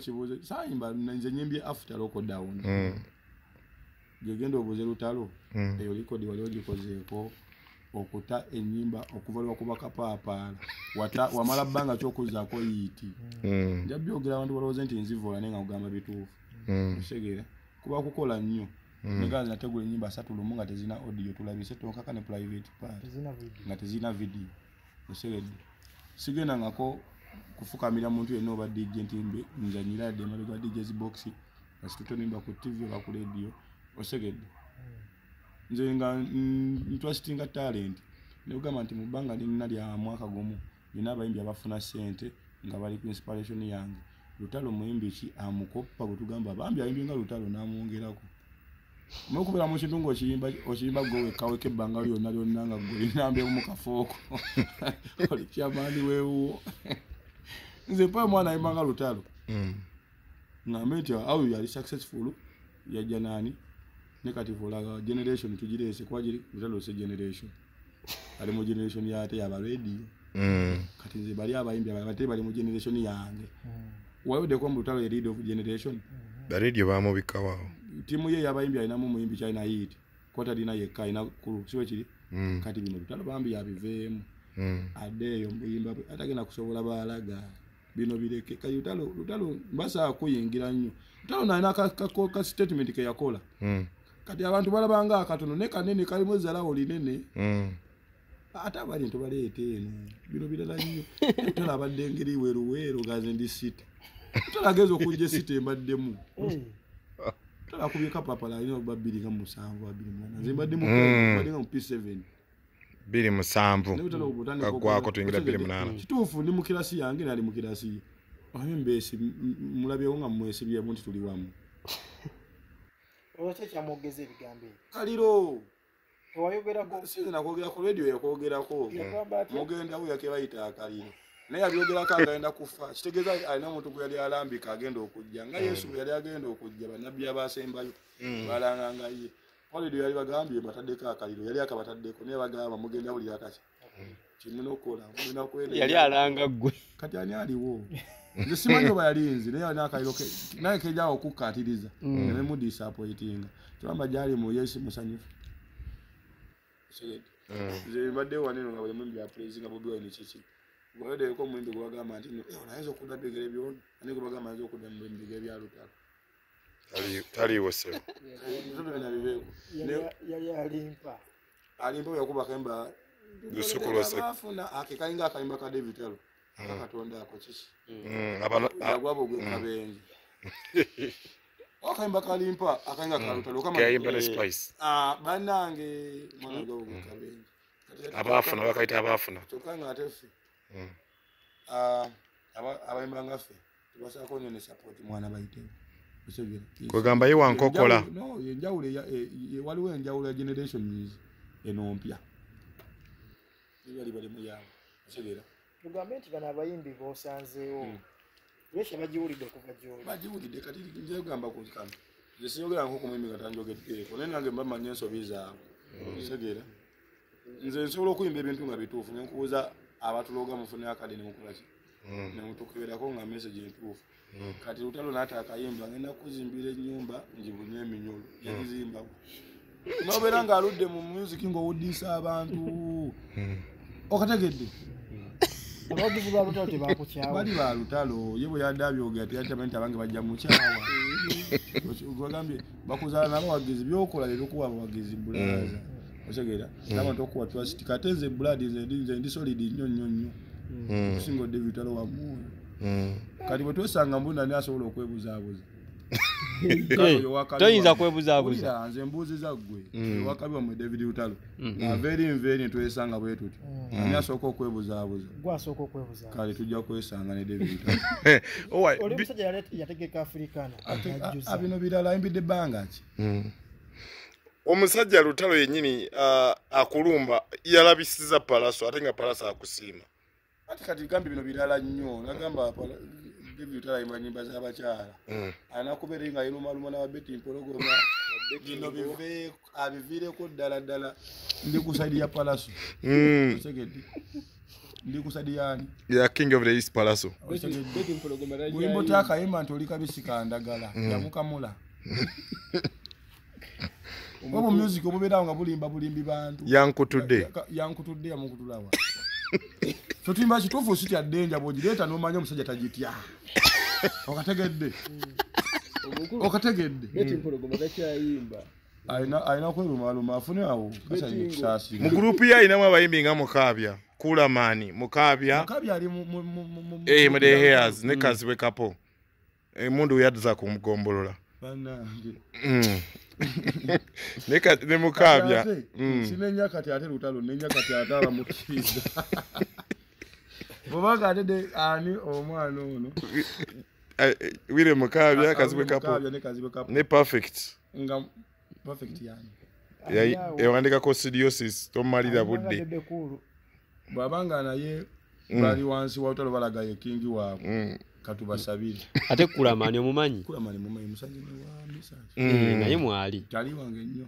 kibuuzo sayimba nze nyimbye after lockdown gegenda obuze Lutalo eyo likodi wali ogikozeeko okuta ennyimba okuva lwakuba kapaapala wamala bbanga kyokuzaako yiiti nja byogera abantu balowooza nti nzivola naye nga kugamba bituufu otegera kuba kukola nnyo negazi nategula ennyimba 3 lumu nga tezina audio tulabise tonkaka ne private part nga tezina video otegedde sigenda ngako kufukamira muntu yenna oba DJ nti nzanyira yadde emabega DJ's box asitutonimba ku TV oba ku radio otegedde nze nga ntwasitinga talent negamba nti mu bbanga lina lya mwaka gumu nina abayimbi abafuna ssente nga bali ku inspiration yange Lutalo muyimbi ki amukoppa bwe tugamba bambi ayimbi nga Lutalo n'amwongerako mukubira mu kitungo okiyimba gwe wekaweka ebbanga lyonna nga gwe linambe mu kafooko oli kyamaani weewuwo nze pa mwana ayimba nga Lutalo ngambe nti awo yali successful yajja nani negative olaga generation tujirese kwa jiri Lutalo se generation ali mu generation yate yaba radio kati nze bali abayimbi abate bali mu generation yange wayode kwa Lutalo ye lead of generation ba radio bamubika wao timu ye yabayimbi alina mu muyimbi China hit kota dina ye kaina kuru siwe kiri kati bino Lutalo bambi yabiveemu adeyo muyimba atagena kusobola balaga bino bireke kali Lutalo mbasa akuyingira nnyo Lutalo nalina ka statement ke yakola kati abantu balabanga akatono ne kanene kali mwezalawo linene ata bali ntobaleete eno bino birala nnyo Lutalo abadde ngeri weruweru gaze ndi sita Lutalo ageza okujja sita embaddemu Lutalo akubye kapapala alina babiri nga musanvu abiri mwana nze mbadde mu P7 biri musanvu kagwako tuyingira biri munana kituufu ndi mu kirasi yange nali mu kirasi mbesi mulabyewo nga mwesibyemu nti tuli wamu Oche chamogeze bigambe. Kaliro. Towayogerako. Sina kwogera ku radio yakwogerako. Mugenda uya ke bayita kaliro. Naye abyogerako agenda kufa. Kitegeza alina omuntu gwe yali alambika agenda okujja. Nga Yesu yali agenda okujja banabbi abasembayo. Balanga ye. Radio yali bagambye bataddeko akaliro. Yali akabataddeko naye bagamba mugenda buli akasi. Kimuno kola. Mugenda kwenda. Yali alanga gwe. Kati ani aliwo. Nze simanyi oba yalinzi naye nakaliro ke. Naye keja okukatiriza. Ne mu disappointing. Tubamba jali mu Yesu musanyufu. Nze mbadde waneno nga bwe mumbi ya praise nga bobi wine chichi. Gwede ko mwimbi gwagamba nti unaweza okudda Byogere byona. Ani gwagamba nzo okudda mu Byogere bya Lutalo. Tali wose. Yali alimpa. Alimpa yakuba kemba. Dusukulose. Afuna akikainga akaimba ka David Talo. Akatonda ako chichi. Abana agwabo gwe kabengi. Akaimba kalimpa akainga ka Lutalo kama kaimba spice. Banange mwana gwo gwe kabengi. Abafuna bakaita abafuna. Tokanga atefi. Abaimba ngafe. Tubasako nyone support mwana bayite. Kwegamba ye wankokola. No, yenjawule waliwo enjawulo ya generation eno mpya. Bali bali muyawo. Segera. Tugambe nti bana abayimbi bosanzeewo. Beshe bajiwulidde kuva gyoli. Bajiwulidde kati nje kugamba ku kano. Nze siyogera nko kumwimi katanjogedde. Kone nange mbamba nyenso biza. Segera. Nze nsobola okuyimba ebintu nga bituufu nenkubuuza abatuloga mufune akadeni mukulaki. Ne mutukuberako nga message entuufu. Kati Lutalo nata akayimba ngenda kuzimbira ennyumba njibunye eminyolo. Yazimba. Nobera nga aludde mu music ngo udisa abantu. Okategedde. Abagizi ba Lutalo tebakukyawa. Bali ba Lutalo yebo yadabyoga yatamenta abange bajja mu kyawa. Gwagambye bakuzala nabo wagizi byokola lero kuwa wagizi bulaza. Osegera n'abantu okuwa twasiti katenze blood nze ndi solid nnyo. Singo David Talo wa mu. Kati bwe twesanga mbunda ne asobola okwebuzaabuza. Toyinza kwebuzaabuza. Nze mbuzi za ggwe. Wakabiwa mu David Lutalo. Na very twesanga bwe tuti. Ani asooka okwebuzaabuza. Gwa asooka okwebuzaabuza. Kale tujja kwesanga ne David Lutalo. Oli musajja yategeka Africana. Abino birala imbidde banga ki. Omusajja Lutalo yennyini akulumba yalabisiza palaso ate nga palaso akusiima. Kati gambi bino birala nnyo nagamba David Lutalo ayimba nnyimba z'abakyala. Anakubera iluma na babeti mpologoma. Bino bive abivireko ddala ndi ku side ya palaso. Segedde. ndi kusadiyani ya king of the east palaso wimbo takayimba nti oli kabisika ndagala yamukamula obwo music obubeerawo nga bulimba bulimbi bantu yankutudde yamukutulawa so tuyimba kituufu sitya ddenja bw'ogireeta n'omanya omusajja tagitya okategedde ayina kwerumaaluma afune awo kasasaasi mu gurupu ye ayinamu abayimbi nga Mukaabya Kulamani Mukaabya ali mu the hairs ne Kazibe kapo emundu yadza kumugombolola ne Mukaabya sinenya kati ate Lutalo nenya kati ate abamukkiriza bobanga ate ani omwana ono wire Mukaabya Kazibe kapo ne perfect nga perfect yani ewandika coccidiosis tomalira budde babanga naye bali wansi wa Lutalo balagaye kingi waabwe katubasabire ate Kulamani omumanyi musajja wa message naye mwali tali wange nnyo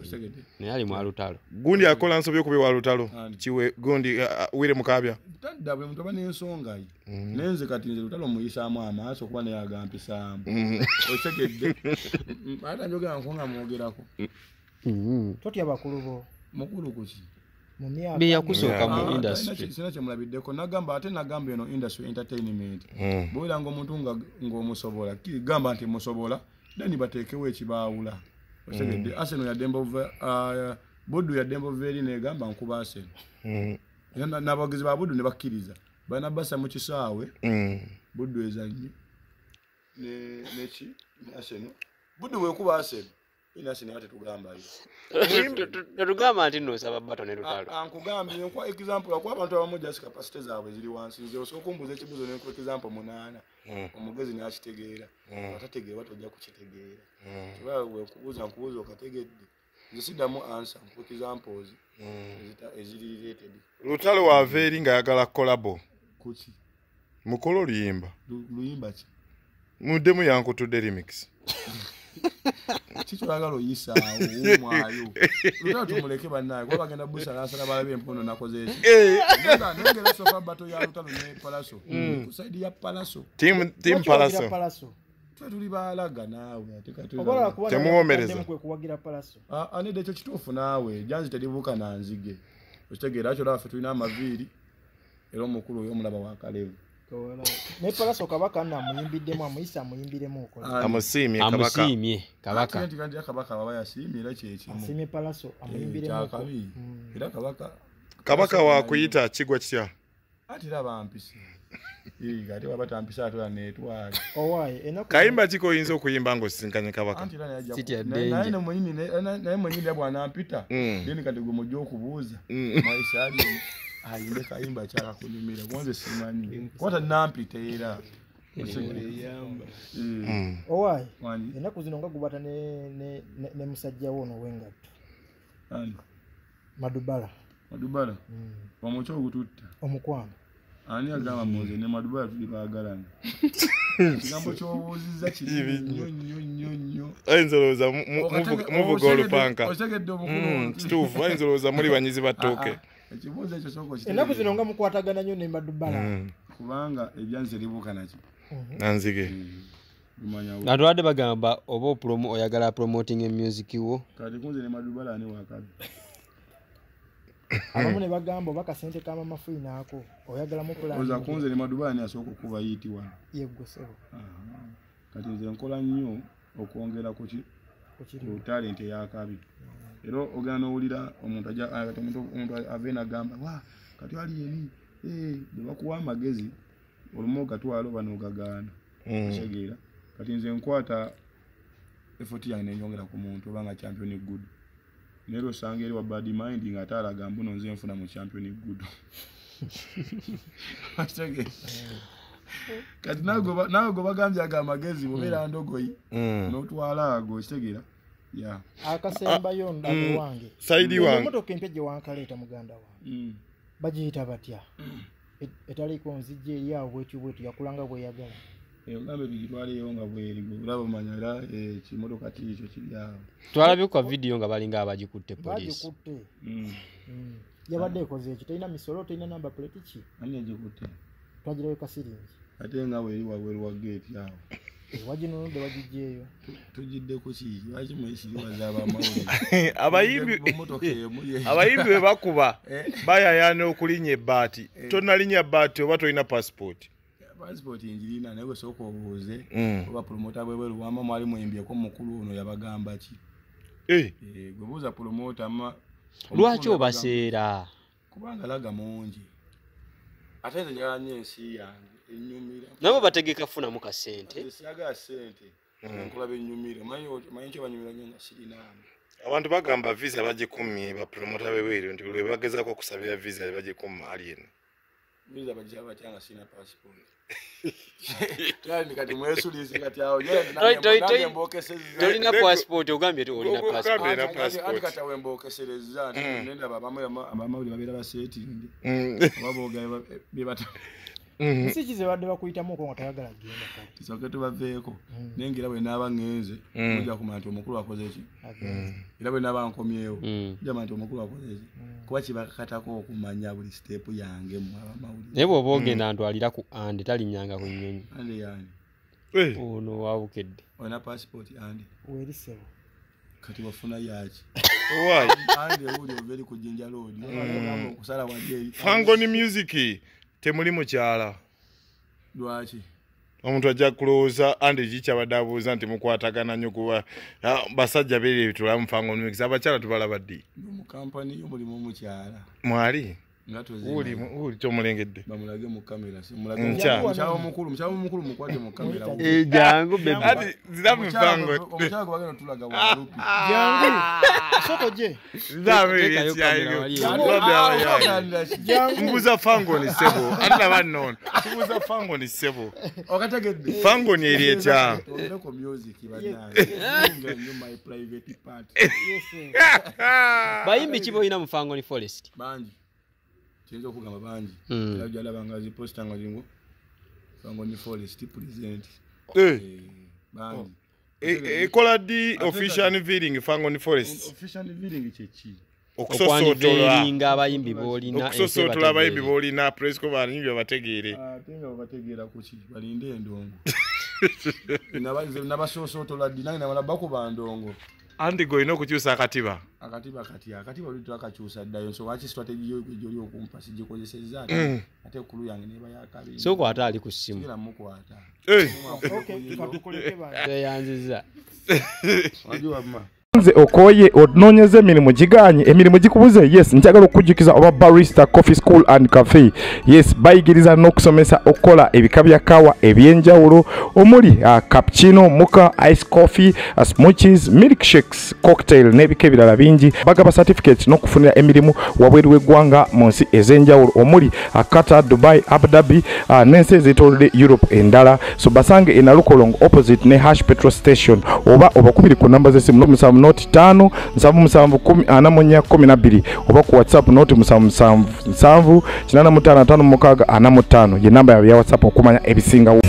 osegede naye ali mwa Lutalo gundi akola nsobye kubi wa Lutalo kiwe gundi wire Mukaabya tadda bwe mutoba n'ensonga yi nenze kati nze Lutalo muyisaamu amaaso kuba naye agampisaamu osegedde ate njogera nkonga mwogerako totya bakulu bo mukulu kuki be yakusooka mu industry sina kyemulabiddeko nagamba ate nagamba eno industry entertainment bwera ng'omuntu ng'omusobola gamba nti musobola then bateekewo ekibaawula osegedde Arsenal ya Buddu ya Dembo Veri negamba nkuba Arsenal n'abagizi ba Buddu ne bakkiriza bana basa mu kisaawe Buddu ezanye neki Arsenal Buddu bwekuba Arsenal inasi nate tugambayo tetugamba nti nosaba bato ne Lutalo ankugambye nkwa example kwa abantu abamu just capacity zaabwe ziri wansi nze osokumbuza ekibuzo ne ku example munana omugezi n'akitegeera atategeera batojja kukitegeera kibawe kubuza okategedde nzisiddamu answer ku examples eziri related Lutalo wa Veri nga yagala kolabo kuki mukolo luyimba ki muddemu yankutudde remix Chicho agalo yisa umwayo Lutalo tumuleke bannaye kwa bagenda busa nasala balabe empono nakoze eki nengera sofa bato ya Lutalo ne Palaso kusaidi ya Palaso team Palaso tuli balaga naawe temuwomereza kuwagira Palaso anede ekyo kituufu naawe janzi tedibuka na nzige okitegeera akyo laffe tulina amaviiri era omukulu oyo omulaba wa Kalevu ne Palaso kabaka na muyimbiddemu amuyisa amuyimbiremu okola amusiimye kabaka kandi kabaka baba yasiimira kyeki asimye Palaso amuyimbiremu era kabaka wa kuyita kigwa kitya ati bampisi gati wabatampisa atula netwali kayimba kiko oyinza okuyimba ng'osisinkanye kabaka naye mwenyini bwana mpita deni kati gwe mujja okubuuza maisha ali ayimbe kayimba kyala kunyumira kwanze simanyi kwata nampita era owaye ennaku zino nga gubata ne musajja wono wengatto Madubala omucho ogututta omukwano ani agamba muze ne Madubala tuli baagalana kigambo ky'obuuziza kiri nnyo ayinzolooza muvuga olupanka osegedde omukulu kituufu ayinzolooza muli banyizi battooke ekibuuzo ekyo soko ennaku zino nga mukwatagana nnyo ne Madubala kubanga ebyanze libuuka nakyo nanzige atwadde bagamba oba oyagala promoting music wo kati kunze ne Madubala ani wakabi abamu ne bagamba oba kasente kama mafuina ako oyagala mu plan oza kunze ne Madubala ni asooka okuba yitiwa yeggosebo kati nze nkola nnyo okwongera ku talent eyakabi era ogenda n'owulira omuntu ave n'agamba wa kati ali yeni bwe bakuwa amagezi olumu ogatwala oba n'ogagaana kitegeera kati nze nkwata effort yange nenyongera ku muntu oba nga champion good nero osanga eri wa bad mind ng'ate alaga mbuno nze nfuna mu champion good kati nawe gwe bagambye aga amagezi bubeera ndogoyi n'otwala ago kitegeera akasembayo ndabo wange saidi wange emotoka empya gye wankaleeta muganda wange bagiyita batya etaliko nzijja eri awo bwetu yakulanga bweyagala ogambe tugitwaleyo nga bweri olaba omanya era ekimotoka kiikyo kiri awo twalabye kwa video nga balinga abagikutte poliisi yabadde ekoze ekyo tolina misolo tolina namba plate ki ani agikutte twagirabeka siringi ate nga weri wabweru wa gate awo waginonodde wagijjeeyo tujidde ku ki lwaki mwesiriwaza abamawulire abayimbi bwe bakuba bayayana okulinya ebbaati tonalinya bbaati oba tolina passport njirina naye wesooka obuuze oba promota bwebweru wama mwali mwembyeko mukulu ono yabagamba ki gwebuuza promota lwaki obaseera kubanga laga mungi ate nze njagala nnyo ensi yange ennyumira nabo bategeka funamu kasente siyagala sente nkulaba ennyumira manyi kyo banyumira nnyo nga sirinamu abantu bagamba visa bagikumye bapromota bebweru nti lwe bagezaako okusabira visa bagikuma alien visa bagyaba kyanga sina passport kati mwesulizi kati awo tolina passport ogambye olina passport kati awo embokesereza nenda abamawuli babeera baseetingi obaboogera bebata si kize badde bakuyitamu okwo nga tayagala genda kati kisooke tubaveeko naye ngira bwe naaba ngenze ojja kumanya nti omukulu akoze ki era bwe naaba nkomyewo ojja kumanya nti omukulu akoze ki kuba kibakatako okumanya buli siteepu yange mu abamawulire naye bw'oba ogenda ntwalira ku ande talinnyanga ku nnyonyi ande yani ono wabukedde olina passport ande weerisebo kati wafuna yaki why ande uli ova eri ku Jinja Road okusala wadde Fangoni music temuli mukyala lwaki omuntu ajja kulowooza andi kikyabadde abuuza nti mukwatagana nnyo kuba basajja beeri bitula mu Fangoni music abakyala tubalaba ddi mu kampani y'omulimu omukyala mwali uli tomulengedde bamulage mu kamera mukyala omukulu mukwate mu kamera jangu ati ziramu Fangoni omukyala gwe bagenda tulaga walupi jangu soko je mbuza Fangoni sebo ati bannono mbuza Fangoni sebo okategedde Fangoni eri etya oleko music bannange my private part bayimbi ki boyina mu Fangoni Forest bangi kyenza okugamba bangi era jalabanga ziposta nga zingo Fangoni Forest present bangi ekola ddi official unveiling Fangoni Forest official unveiling kyeki okwandiringa abayimbi boolina okusosootola abayimbi boolina press conference babategeere atenga babategeera kuki balinde endongo nabasosootola ddi nange namala bakuba ndongo andi goyina okukyusa akatiba akatiba oli twakakyusa ddayo so waki strategy gyoli okumpa sigikozesezza ate ekkulu yange neba yakabiri soko ate ali ku ssimu sigera mukwata yeyanziza wajiwamma nze okoye onoonyeza emirimu giganye emirimu gikubuze yes njagala okujjukiza oba barista coffee school and cafe yes bayigiriza n'okusomesa okukola ebika bya kawa ebyenjawulo omuli cappuccino mocha ice coffee smoothies milkshakes cocktail n'ebika ebirala bingi bagaba certificate n'okufunira emirimu wabweru w'eggwanga mu nsi ez'enjawulo omuli Qatar, Dubai, Abu Dhabi n'ensi ez'etoolodde Europe endala so basange e Nalukolongo opposite ne Hash petrol station oba obakubiri ku namba z'essimu noti 5 7 oba ku WhatsApp noti 7 ye namba ya WhatsApp okumanya ebisingawo.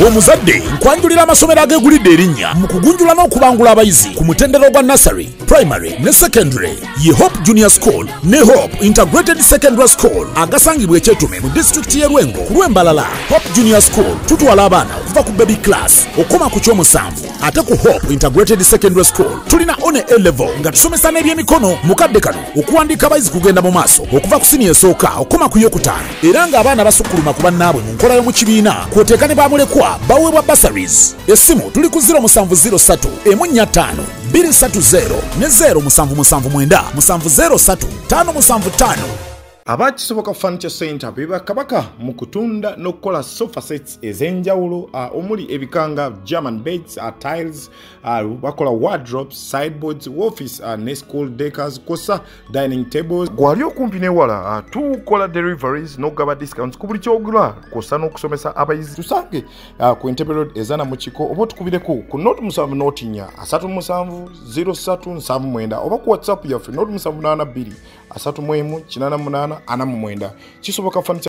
Omuzadde nkwanjulira amasomero agegulidde erinnya mu kugunjula n'okubangula abayizi ku mutendero gwa nursery, primary ne secondary ye Hope Junior School ne Hope Integrated Secondary School agasangibwa Ekyetume mu district y'e Lwengo ku Lwembalala. Hope Junior School tutwala abaana okuva ku baby class okoma ku kyomusanvu ate ku Hope Integrated Secondary School tulina one A-level nga tusomesa n'ebyemikono mukadde kano okuwandiika abayizi kugenda mu maaso okuva ku senior esooka okoma ku yokutaano era ng'abaana basukkuluma ku bannaabwe mu nkola y'omu kibiina kwoteeka ne bamulekwa baweebwa bursaries. Essimu tuli ku 0703 145 230 ne 0779 703 575. Abakisoboka Furniture Center beba kabaka mu kutunda n'okukola sofa sets ez'enjawulo omuli ebikanga German beds, tiles, bakola wardrobes, sideboards, office ne school decors, kosa dining tables. Gwali okumpi newala tukola deliveries n'ogaba discounts ku buli kyogula kosa n'okusomesa abayizi. Tusange ku Entebbe Road ezana mu kiko oba tukubireko ku note 7 note 4 37 0379 oba ku WhatsApp yaffe note 782 318 88 kisoboka Furniture